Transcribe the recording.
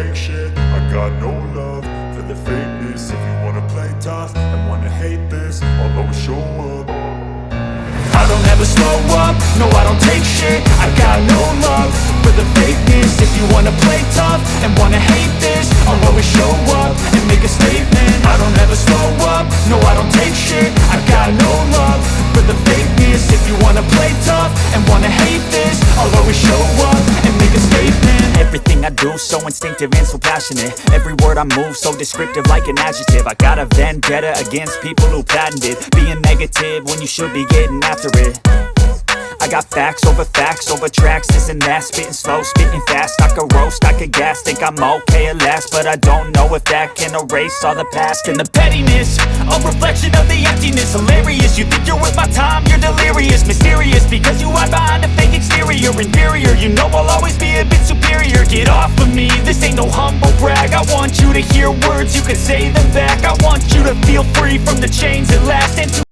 take shit. I got no love for the fakeness. If you wanna play tough and wanna hate this, I'll always show up. I don't ever slow up, no I don't take shit. I got no love for the fakeness. If you wanna play tough and wanna hate this, I'll always show up and make a statement. I don't ever slow up, no I don't take shit. I got no love for the fakeness. If you wanna play tough and wanna hate this, I'll always show up and make a statement. Everything I do so instinctive and so passionate. Every word I move so descriptive like an adjective. I got a vendetta against people who patented being negative when you should be getting after it. I got facts over tracks, this and that. Spitting slow, spitting fast. I could roast, I could gas. Think I'm okay at last, but I don't know if that can erase all the past. And the pettiness, a reflection of the emptiness. Hilarious, you think you're worth my time, you're delirious. Mysterious, because you hide behind a fake exterior. Inferior, you know I'll always be a bit superior. Get off of me, this ain't no humble brag. I want you to hear words, you can say them back. I want you to feel free from the chains that last, and to